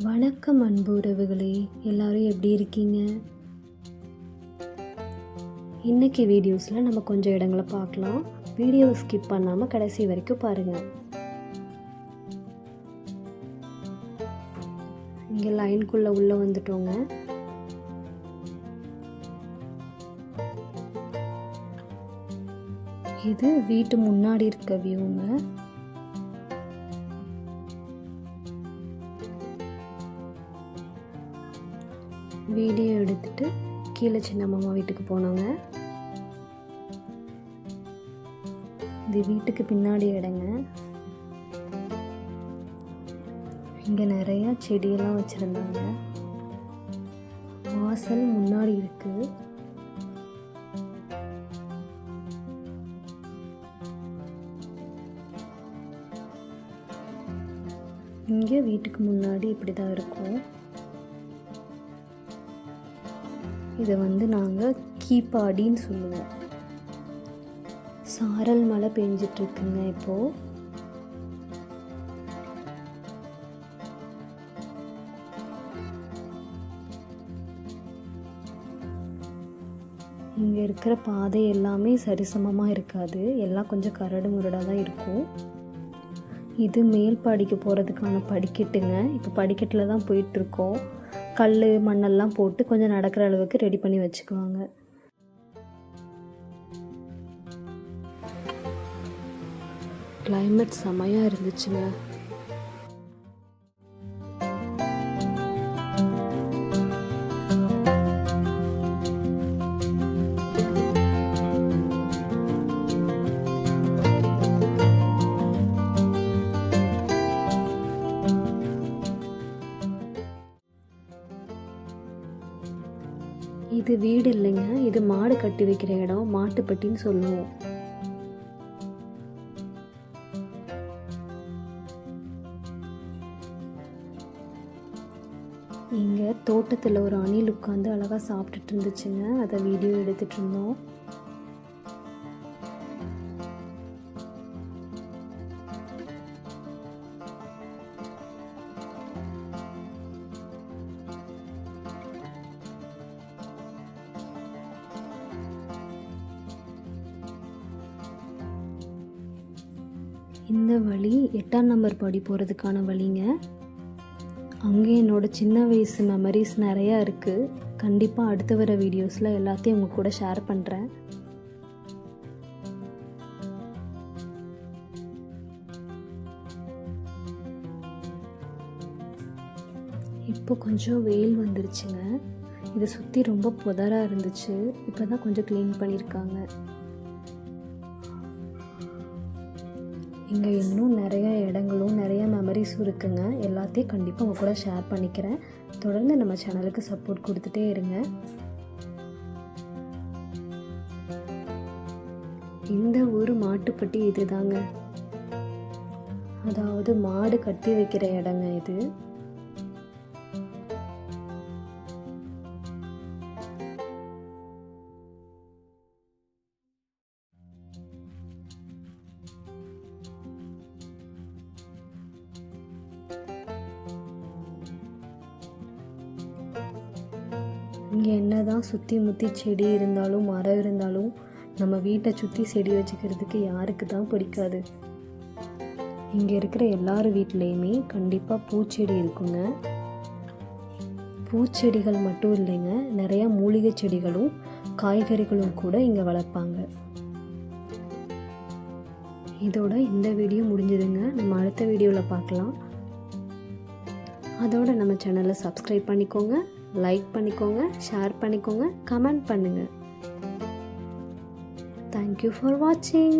வணக்கம் அன்பு உறவுகளே, எல்லாரும் எப்படி இருக்கீங்க? இன்னைக்கு வீடியோஸில் நம்ம கொஞ்சம் இடங்களை பார்க்கலாம். வீடியோவை ஸ்கிப் பண்ணாமல் கடைசி வரைக்கும் பாருங்கள். இங்கே லைனுக்குள்ளே உள்ளே வந்துட்டோங்க. இது வீட்டு முன்னாடி இருக்க வியூங்க. வீடியோ எடுத்துட்டு கீழே சின்ன மாமா வீட்டுக்கு போனோங்க. இது வீட்டுக்கு பின்னாடி இடங்க. இங்கே நிறையா செடியெல்லாம் வச்சுருந்தாங்க. வாசல் முன்னாடி இருக்கு. இங்கே வீட்டுக்கு முன்னாடி இப்படி தான் இருக்கும். இதை நாங்கள் கீப்பாடின்னு சொல்லுவோம். சாரல் மழை பெஞ்சிட்ருக்குங்க இப்போது. இங்கே இருக்கிற பாதை எல்லாமே சரிசமமாக இருக்காது, எல்லாம் கொஞ்சம் கரடு முரடாக தான் இருக்கும். இது மேல் படிக்க போகிறதுக்கான படிக்கட்டுங்க. இப்போ படிக்கட்டில் தான் போயிட்டுருக்கோம். கல் மண்ணெல்லாம் போட்டு கொஞ்சம் நடக்கிற அளவுக்கு ரெடி பண்ணி வச்சுக்குவாங்க. கிளைமேட் செமையாக இருந்துச்சுங்க. இது வீடு இல்லைங்க, இது மாடு கட்டி வைக்கிற இடம், மாட்டுப்பட்டின்னு சொல்லுவோம். இங்கே தோட்டத்தில் ஒரு அணில் உட்காந்து அழகாக சாப்பிட்டுட்டு இருந்துச்சுங்க. அதை வீடியோ எடுத்துகிட்டு இருந்தோம். இந்த வழி 8ஆம் நம்பர் படி போகிறதுக்கான வழிங்க. அங்கே என்னோட சின்ன வயசு மெமரிஸ் நிறையா இருக்குது. கண்டிப்பாக அடுத்து வர வீடியோஸில் எல்லாத்தையும் உங்கள் கூட ஷேர் பண்ணுறேன். இப்போ கொஞ்சம் வெயில் வந்துருச்சுங்க. இதை சுற்றி ரொம்ப புதராக இருந்துச்சு. இப்போ தான் கொஞ்சம் க்ளீன் பண்ணியிருக்காங்க. இங்கே இன்னும் நிறைய இடங்களும் நிறைய மெமரிஸும் இருக்குங்க. எல்லாத்தையும் கண்டிப்பாக உங்கள் கூட ஷேர் பண்ணிக்கிறேன். தொடர்ந்து நம்ம சேனலுக்கு சப்போர்ட் கொடுத்துட்டே இருங்க. இந்த ஊர் மாட்டுப்பட்டி இது தாங்க, அதாவது மாடு கட்டி வைக்கிற இடங்க இது. இங்கே என்ன தான் சுற்றி முற்றி செடி இருந்தாலும் மரம் இருந்தாலும் நம்ம வீட்டை சுற்றி செடி வச்சுக்கிறதுக்கு யாருக்கு தான் பிடிக்காது. இங்கே இருக்கிற எல்லார் வீட்லேயுமே கண்டிப்பாக பூச்செடி இருக்குங்க. பூச்செடிகள் மட்டும் இல்லைங்க, நிறையா மூலிகை செடிகளும் காய்கறிகளும் கூட இங்கே வளர்ப்பாங்க. இதோட இந்த வீடியோ முடிஞ்சதுங்க. நம்ம அடுத்த வீடியோவில் பார்க்கலாம். அதோட நம்ம சேனலை சப்ஸ்கிரைப் பண்ணிக்கோங்க, லைக் பண்ணிக்கோங்க, ஷேர் பண்ணிக்கோங்க, கமெண்ட் பண்ணுங்கள். தேங்க்யூ ஃபார் வாட்சிங்.